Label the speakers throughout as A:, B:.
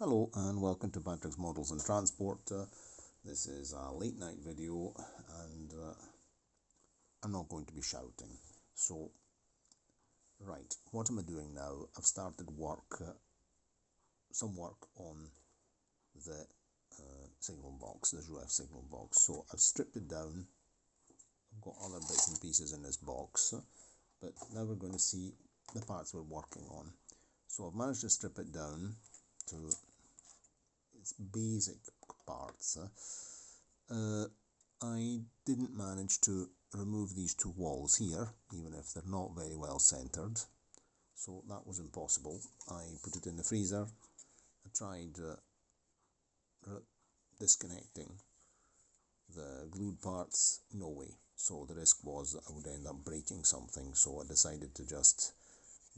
A: Hello and welcome to Patrick's Models and Transport. This is a late night video and I'm not going to be shouting. So, right, what am I doing now? I've started some work on the signal box, the Jouef signal box. So I've stripped it down. I've got other bits and pieces in this box, but now we're going to see the parts we're working on. So I've managed to strip it down to its basic parts. I didn't manage to remove these two walls here, even if they're not very well centered, so that was impossible. I put it in the freezer. I tried disconnecting the glued parts, no way. So the risk was that I would end up breaking something, so I decided to just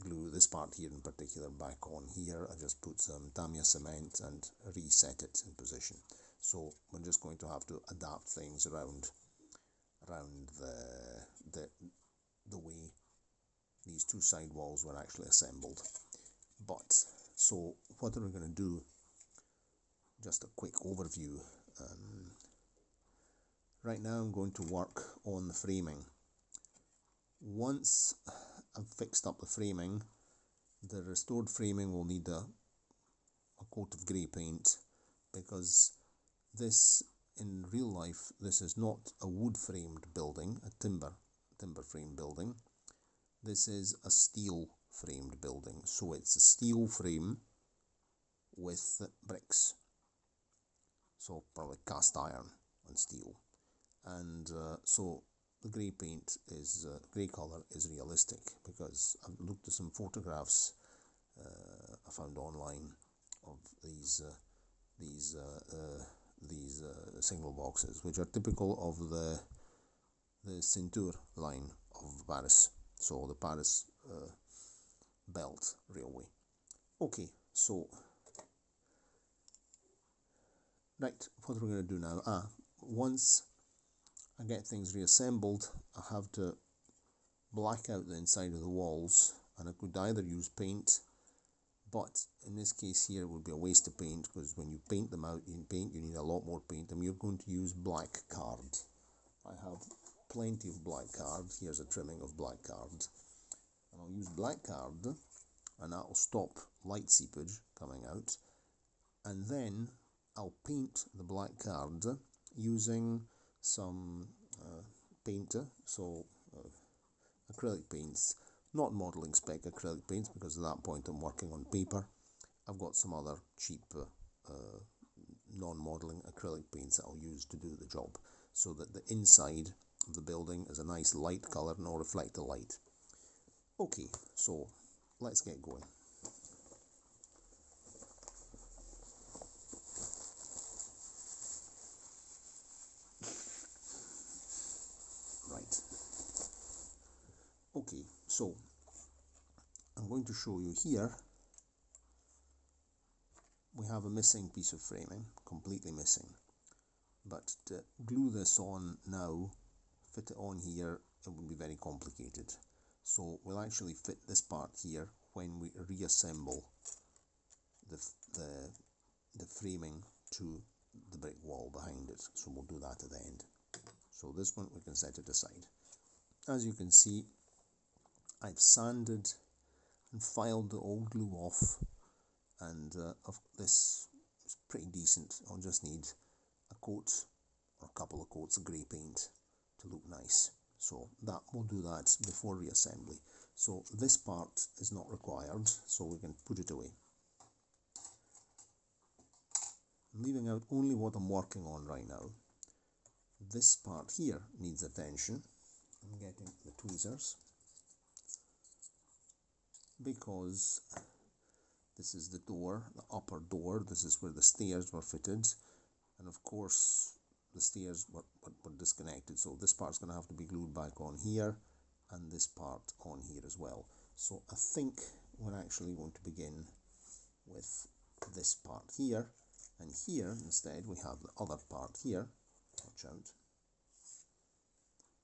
A: glue this part here in particular back on here. I just put some Tamiya cement and reset it in position. So we're just going to have to adapt things around the way these two side walls were actually assembled. But so what are we going to do? Just a quick overview. Right now I'm going to work on the framing. Once I've fixed up the framing, the restored framing will need a coat of grey paint, because this, in real life, this is not a wood framed building, a timber frame building. This is a steel framed building, so it's a steel frame with bricks, so probably cast iron and steel, and so the grey paint is grey colour is realistic, because I've looked at some photographs I found online of these single boxes, which are typical of the Ceinture line of Paris, so the Paris belt railway. Okay, so right, what we're going to do now, once I get things reassembled, I have to black out the inside of the walls, and I could either use paint, but in this case here it would be a waste of paint, because when you paint them out in paint you need a lot more paint, and we're going to use black card. I have plenty of black card. Here's a trimming of black card, and I'll use black card, and that will stop light seepage coming out, and then I'll paint the black card using some paint, so acrylic paints, not modelling spec acrylic paints, because at that point I'm working on paper. I've got some other cheap non-modelling acrylic paints that I'll use to do the job, so that the inside of the building is a nice light colour and will reflect the light. Okay, so let's get going. Right. Okay, so I'm going to show you here. We have a missing piece of framing, completely missing. But to glue this on now, fit it on here, it would be very complicated. So we'll actually fit this part here when we reassemble the framing to the brick wall behind it. So we'll do that at the end. So this one we can set it aside. As you can see, I've sanded and filed the old glue off, and this is pretty decent. I'll just need a coat or a couple of coats of grey paint to look nice. So that we'll do that before reassembly. So this part is not required, so we can put it away. I'm leaving out only what I'm working on right now. This part here needs attention. I'm getting the tweezers, because this is the door, the upper door. This is where the stairs were fitted, and of course the stairs were disconnected, so this part's going to have to be glued back on here, and this part on here as well. So I think we're actually going to begin with this part here, and here instead we have the other part here. Watch out.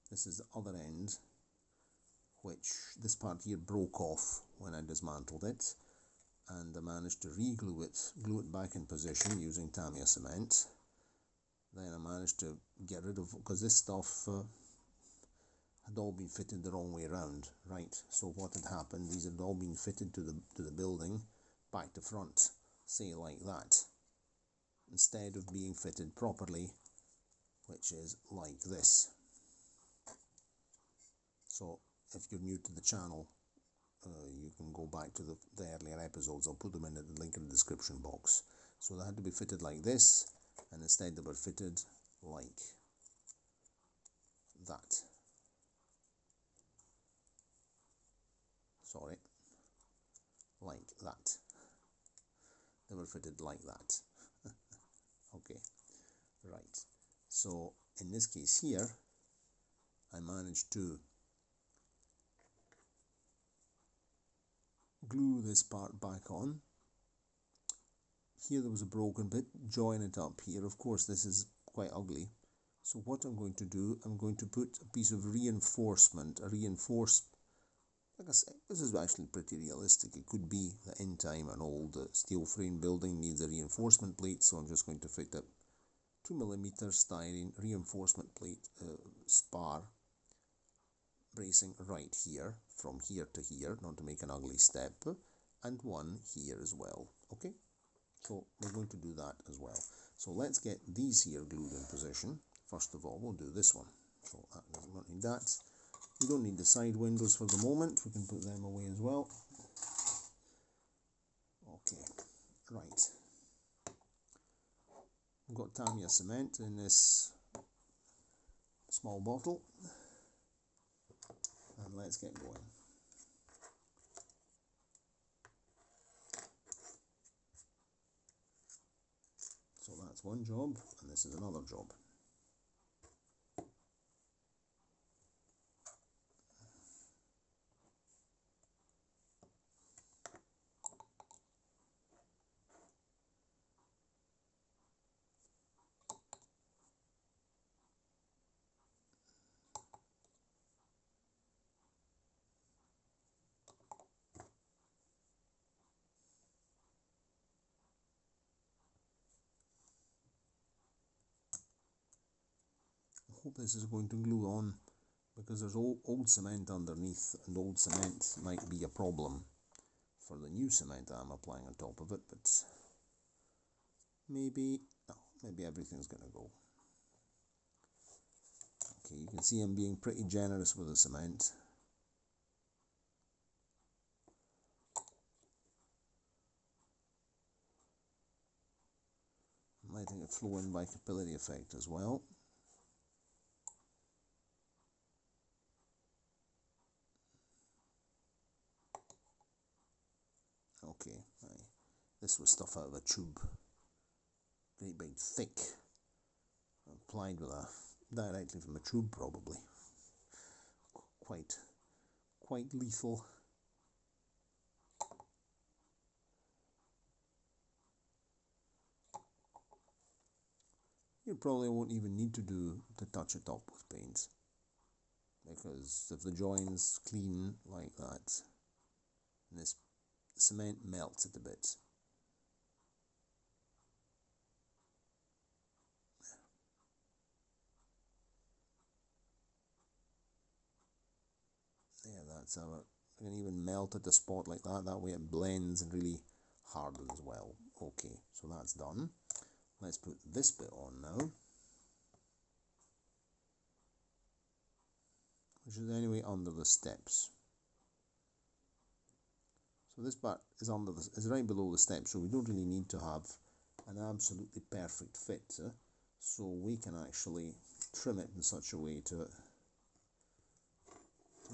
A: This is the other end, which this part here broke off when I dismantled it, and I managed to re-glue it, glue it back in position using Tamiya cement. Then I managed to get rid of, because this stuff had all been fitted the wrong way around, right? So what had happened, these had all been fitted to the building back to front, say like that, instead of being fitted properly, which is like this. So if you're new to the channel, you can go back to the earlier episodes. I'll put them in the link in the description box. So they had to be fitted like this, and instead they were fitted like that. Sorry, like that. They were fitted like that. Okay, right. So in this case here, I managed to glue this part back on. Here there was a broken bit, join it up here. Of course this is quite ugly. So what I'm going to do, I'm going to put a piece of reinforcement, like I said, this is actually pretty realistic. It could be that in time an old steel frame building needs a reinforcement plate, so I'm just going to fit a 2mm styrene reinforcement plate spar bracing right here, from here to here, not to make an ugly step, and one here as well. Okay, so we're going to do that as well. So let's get these here glued in position. First of all, we'll do this one. So we don't need that. We don't need the side windows for the moment. We can put them away as well. Okay, right. I've got Tamiya cement in this small bottle, and let's get going. So that's one job, and this is another job. I hope this is going to glue on, because there's old cement underneath, and old cement might be a problem for the new cement that I'm applying on top of it, but maybe everything's going to go. Okay, you can see I'm being pretty generous with the cement. I'm letting it flow in by capillary effect as well. Okay, this was stuff out of a tube, great big thick, applied with directly from a tube, probably. Quite lethal. You probably won't even need to touch it up with paint, because if the join's clean like that, this cement melts it a bit. Yeah, that's how I can even melt at the spot like that. That way it blends and really hardens well. Okay, so that's done. Let's put this bit on now, which is anyway under the steps. So this part is is right below the steps, so we don't really need to have an absolutely perfect fit. So we can actually trim it in such a way to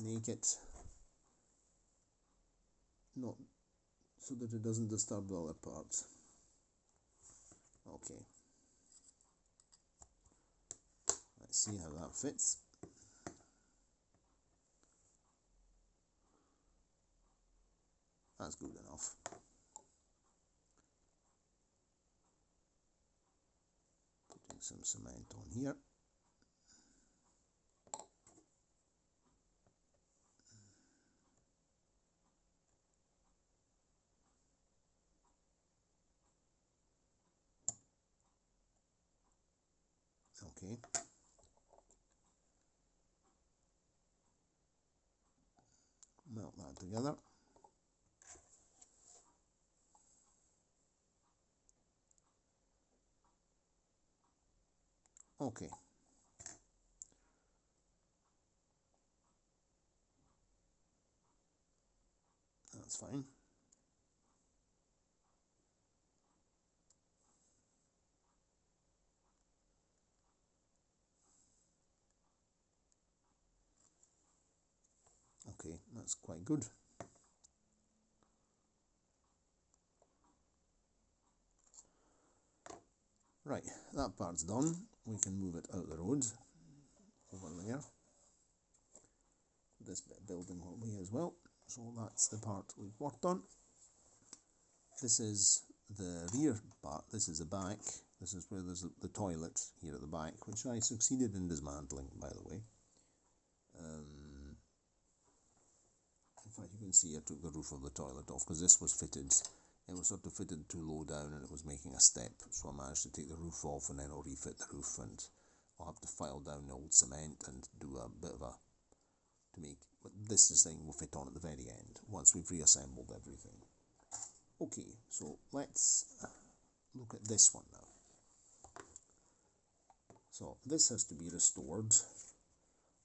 A: make it not so that it doesn't disturb the other parts. Okay, let's see how that fits. That's good enough. Putting some cement on here. Okay. Melt that together. Okay. That's fine. Okay, that's quite good. Right, that part's done. We can move it out the road over there. This bit of building will be as well. So that's the part we've worked on. This is the rear part, this is the back. This is where there's the toilet here at the back, which I succeeded in dismantling, by the way. In fact, you can see I took the roof of the toilet off because this was fitted. It was sort of fitted too low down and it was making a step. So I managed to take the roof off and then I'll refit the roof, and I'll have to file down the old cement and do a bit of a but this thing will fit on at the very end once we've reassembled everything. Okay, so let's look at this one now. So this has to be restored.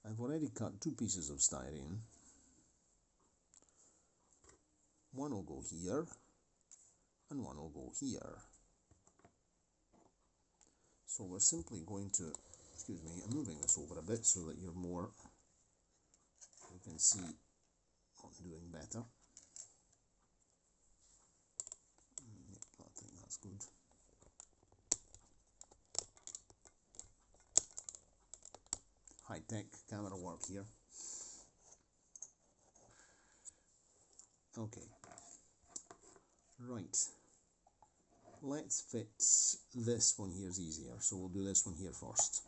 A: I've already cut 2 pieces of styrene. One will go here and one will go here. So we're simply going to, excuse me, I'm moving this over a bit so that you can see what I'm doing better. I think that's good. High-tech camera work here. Okay, right, let's fit this one here is easier, so we'll do this one here first.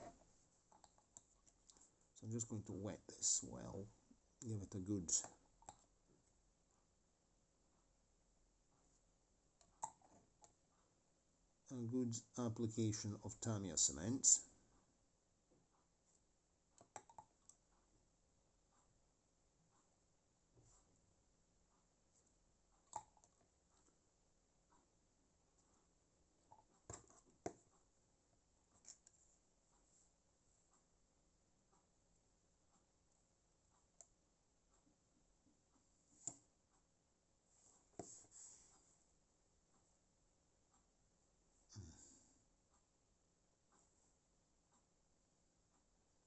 A: So I'm just going to wet this well, give it a good application of Tamiya cement.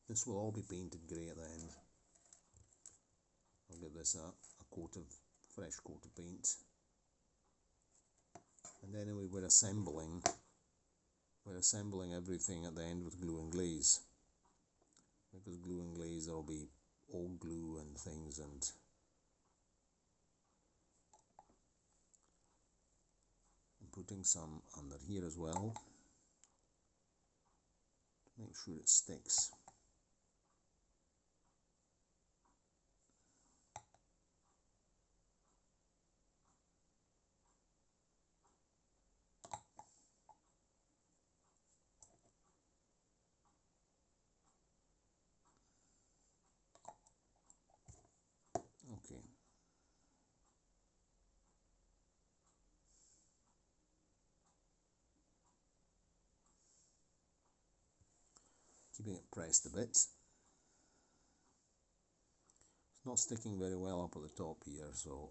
A: This will all be painted grey at the end. I'll give this a fresh coat of paint. And anyway, we're assembling everything at the end with glue and glaze. Because glue and glaze, there will be old glue and things, and I'm putting some under here as well to make sure it sticks. Okay. Keeping it pressed a bit. It's not sticking very well up at the top here, so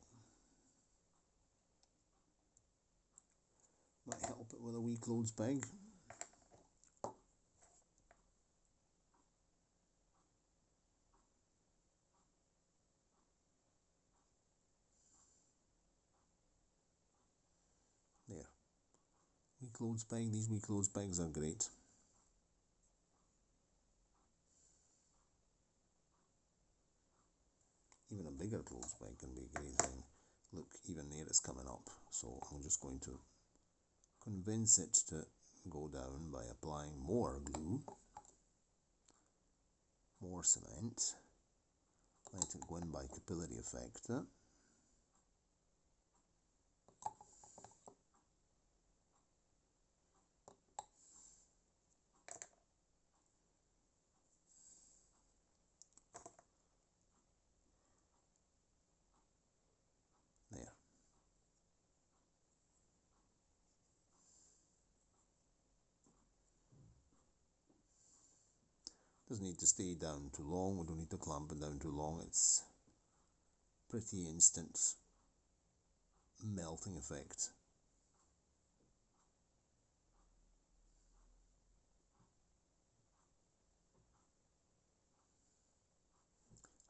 A: might help it with a wee clothes peg. There. Wee clothes peg. These wee clothes pegs are great. Even a bigger clothes peg can be a great thing. Look, even there it's coming up. So I'm just going to convince it to go down by applying more glue, more cement. Let it go in by capillary effect. Doesn't need to stay down too long, we don't need to clamp it down too long, it's pretty instant melting effect.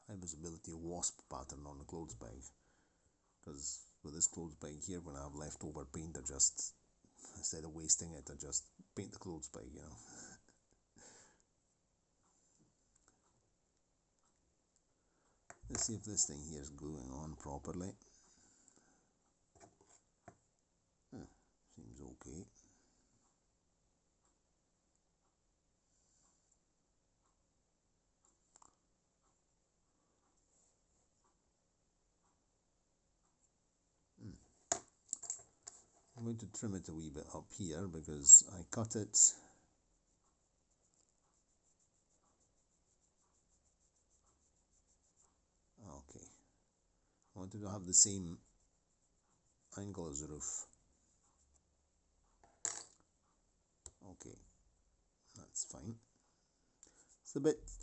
A: High visibility wasp pattern on the clothes bag, because with this clothes bag here, when I have leftover paint, I just, instead of wasting it, I just paint the clothes bag, you know. Let's see if this thing here is gluing on properly. Seems okay. I'm going to trim it a wee bit up here because I cut it okay. I wanted to have the same angle as the roof. Okay, that's fine.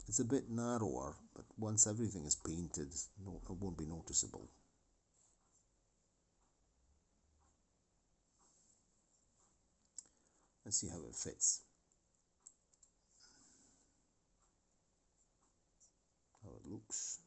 A: It's a bit narrower, but once everything is painted, no, it won't be noticeable. Let's see how it fits. How it looks.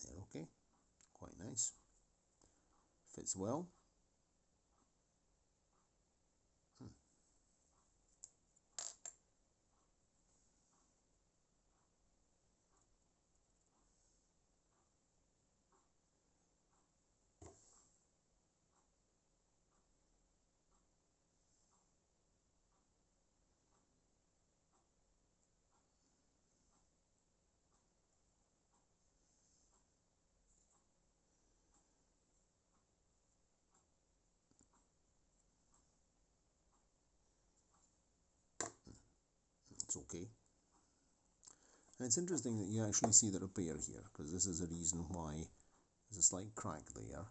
A: There, okay, quite nice. Fits well. It's okay. And it's interesting that you actually see the repair here, because this is the reason why there's a slight crack there,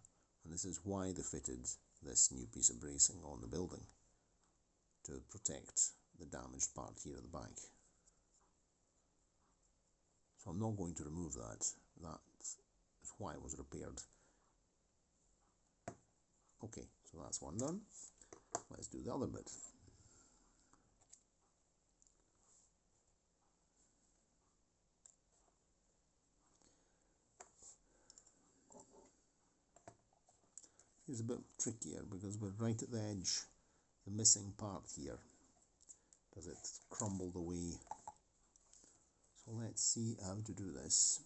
A: and this is why they fitted this new piece of bracing on the building, to protect the damaged part here at the back. So I'm not going to remove that. That is why it was repaired. Okay, so that's one done. Let's do the other bit. It's a bit trickier because we're right at the edge, the missing part here, because it's crumbled away. So let's see how to do this.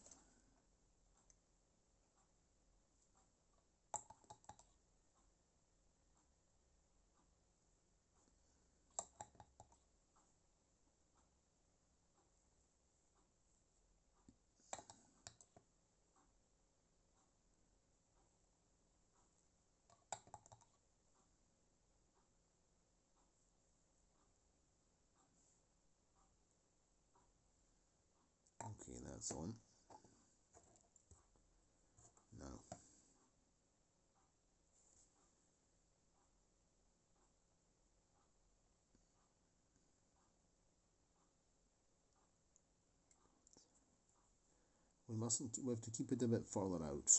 A: Okay, that's on. Now, we have to keep it a bit further out.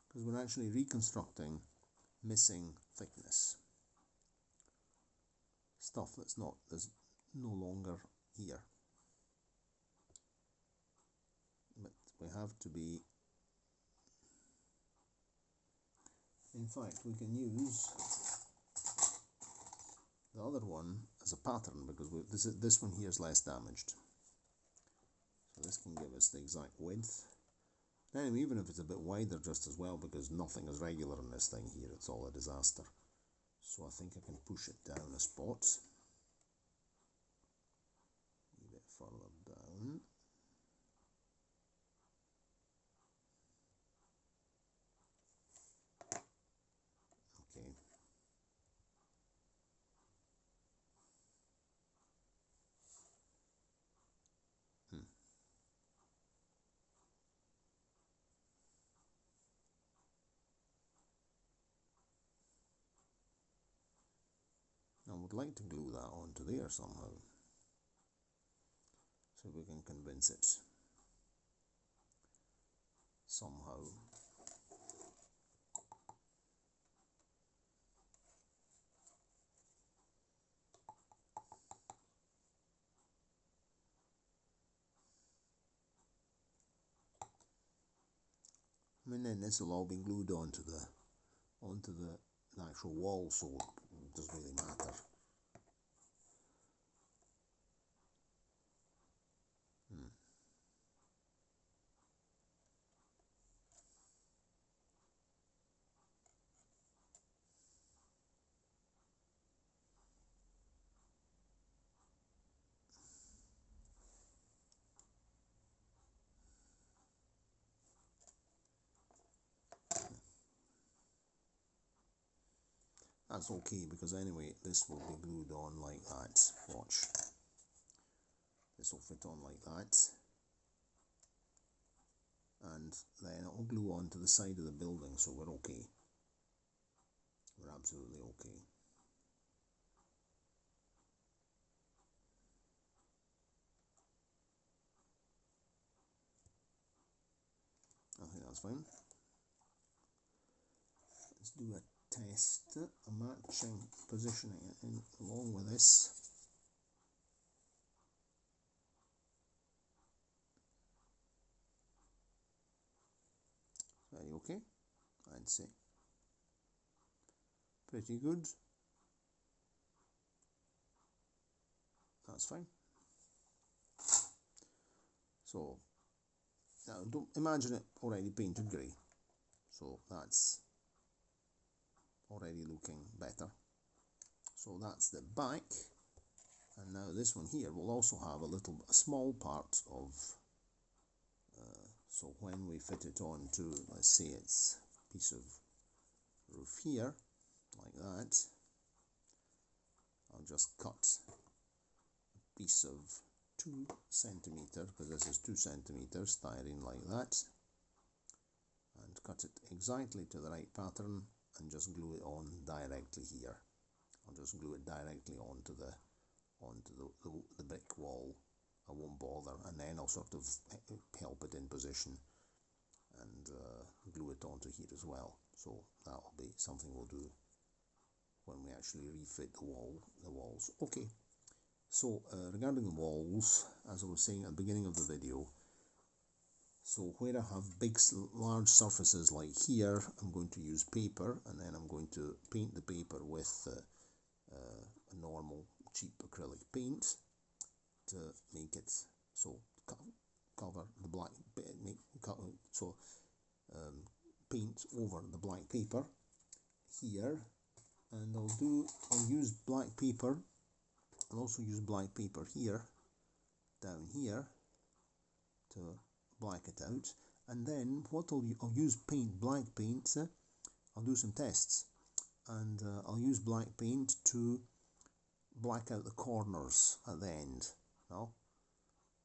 A: Because we're actually reconstructing missing thickness. Stuff that's no longer here. But we have to be, in fact we can use the other one as a pattern, because this one here is less damaged. So this can give us the exact width. Anyway, even if it's a bit wider, just as well, because nothing is regular in this thing here, it's all a disaster. So I think I can push it down a spot, a bit further down. Okay. I would like to glue that onto there somehow, so we can convince it somehow. I mean, then this will all be glued onto the actual wall, so it doesn't really matter. That's okay, because anyway this will be glued on like that. Watch. This will fit on like that. And then it will glue onto the side of the building, so we're okay. We're absolutely okay. I think that's fine. Let's do a test. I'm matching, positioning it in along with this. Very okay, I'd say. Pretty good. That's fine. So now don't imagine it already painted grey. So that's already looking better. So that's the back, and now this one here will also have a small part of so when we fit it on to, let's say it's a piece of roof here like that, I'll just cut a piece of 2 centimeter, because this is 2 centimeters styrene like that, and cut it exactly to the right pattern and just glue it on directly here. I'll just glue it directly onto the brick wall. I won't bother, and then I'll sort of help it in position and glue it onto here as well. So that'll be something we'll do when we actually refit the walls. Okay, so regarding the walls, as I was saying at the beginning of the video, so where I have large surfaces like here, I'm going to use paper, and then I'm going to paint the paper with a normal cheap acrylic paint to make it so cover the black, paint over the black paper here, and I'll use black paper. I'll also use black paper here, down here, to black it out, and then what I'll use black paint. I'll do some tests, and I'll use black paint to black out the corners at the end. No,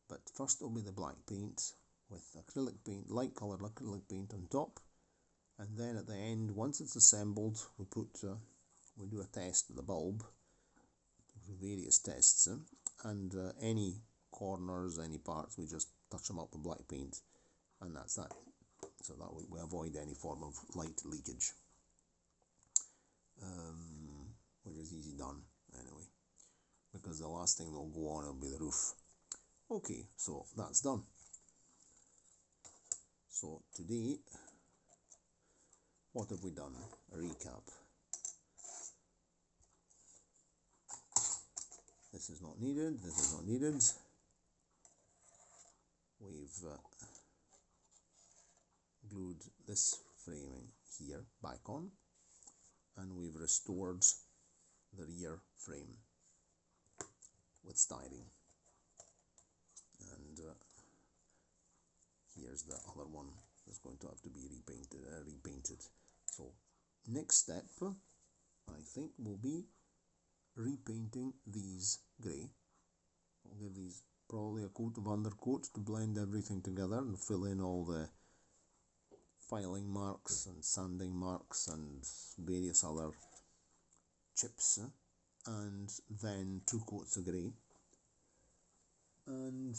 A: but first it'll be the black paint with acrylic paint, light coloured acrylic paint on top, and then at the end, once it's assembled, we do a test of the bulb, various tests, and any corners, any parts, we just touch them up with black paint, and that's that. So that we avoid any form of light leakage, which is easy done anyway, because the last thing that will go on will be the roof. Okay, so that's done. So today, what have we done? A recap. This is not needed, this is not needed. We've glued this framing here back on, and we've restored the rear frame with styrene. And here's the other one that's going to have to be repainted. So next step, I think, will be repainting these grey. I'll give these probably a coat of undercoat to blend everything together and fill in all the filing marks and sanding marks and various other chips, and then 2 coats of grey. And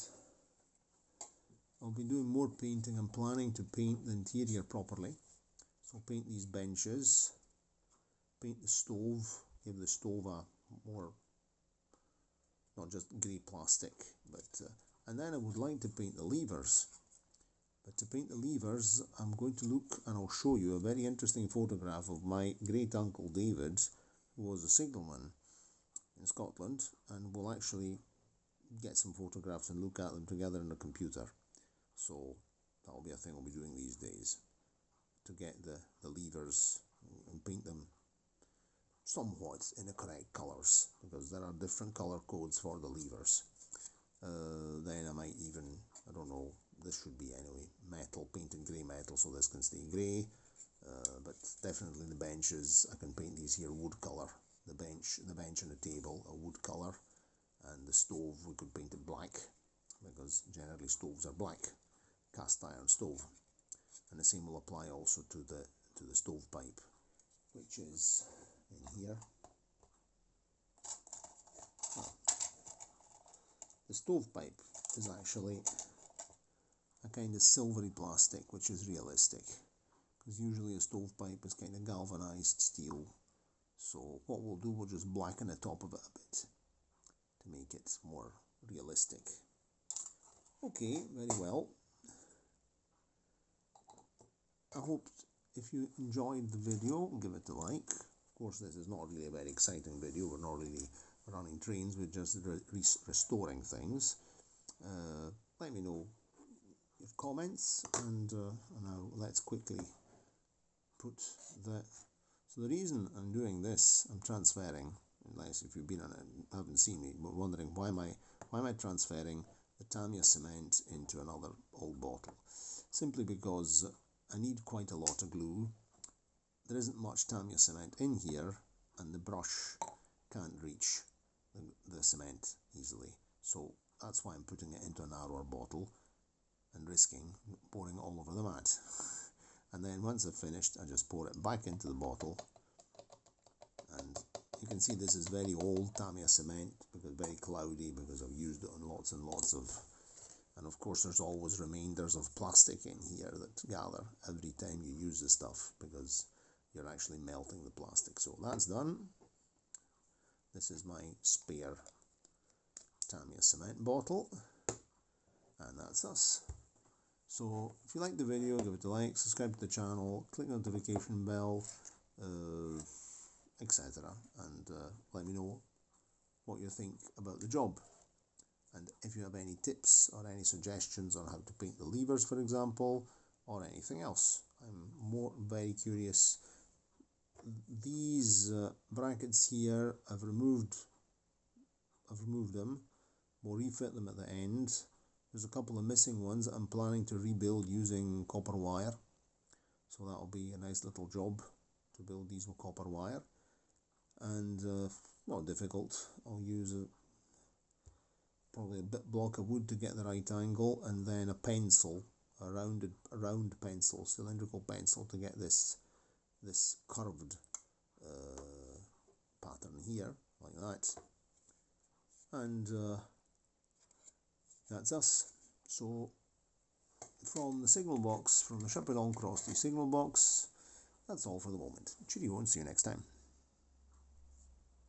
A: I'll be doing more painting. I'm planning to paint the interior properly. So paint these benches, paint the stove, give the stove a more, not just grey plastic, but and then I would like to paint the levers. But to paint the levers, I'm going to look, and I'll show you a very interesting photograph of my great uncle David, who was a signalman in Scotland, and we'll actually get some photographs and look at them together in the computer. So that'll be a thing I'll be doing these days, to get the levers and paint them somewhat in the correct colours, because there are different colour codes for the levers. Then I might even, I don't know, this should be anyway, metal, painted grey metal, so this can stay grey, but definitely the benches, I can paint these here wood colour. The bench and the table a wood colour, and the stove we could paint it black, because generally stoves are black, cast iron stove. And the same will apply also to the stovepipe, which is in here. Well, the stovepipe is actually a kind of silvery plastic, which is realistic, because usually a stovepipe is kind of galvanized steel. So what we'll do, we'll just blacken the top of it a bit to make it more realistic. Okay, very well. I hope if you enjoyed the video, give it a like. Of course, this is not really a very exciting video. We're not really running trains, we're just restoring things. Let me know your comments, and now let's quickly put the... So the reason I'm doing this, I'm transferring, unless if you've been on it, haven't seen me, but wondering why am I transferring the Tamiya cement into another old bottle? Simply because I need quite a lot of glue. There isn't much Tamiya cement in here, and the brush can't reach the cement easily. So that's why I'm putting it into a narrower bottle and risking pouring all over the mat. And then once I've finished, I just pour it back into the bottle. And you can see this is very old Tamiya cement, because very cloudy, because I've used it on lots and lots of... And of course there's always remainders of plastic in here that gather every time you use the stuff, because you're actually melting the plastic. So that's done. This is my spare Tamiya cement bottle, and that's us. So if you like the video, give it a like, subscribe to the channel, click the notification bell, etc. And let me know what you think about the job. And if you have any tips or any suggestions on how to paint the levers, for example, or anything else, I'm very curious. These brackets here, I've removed them. We'll refit them at the end. There's a couple of missing ones that I'm planning to rebuild using copper wire. So that'll be a nice little job to build these with copper wire. And not difficult. I'll use probably a block of wood to get the right angle, and then a pencil, a round pencil, cylindrical pencil, to get this curved pattern here, like that. And that's us. So from the signal box, from the Shepherd on Cross signal box, that's all for the moment. Cheerio, and see you next time.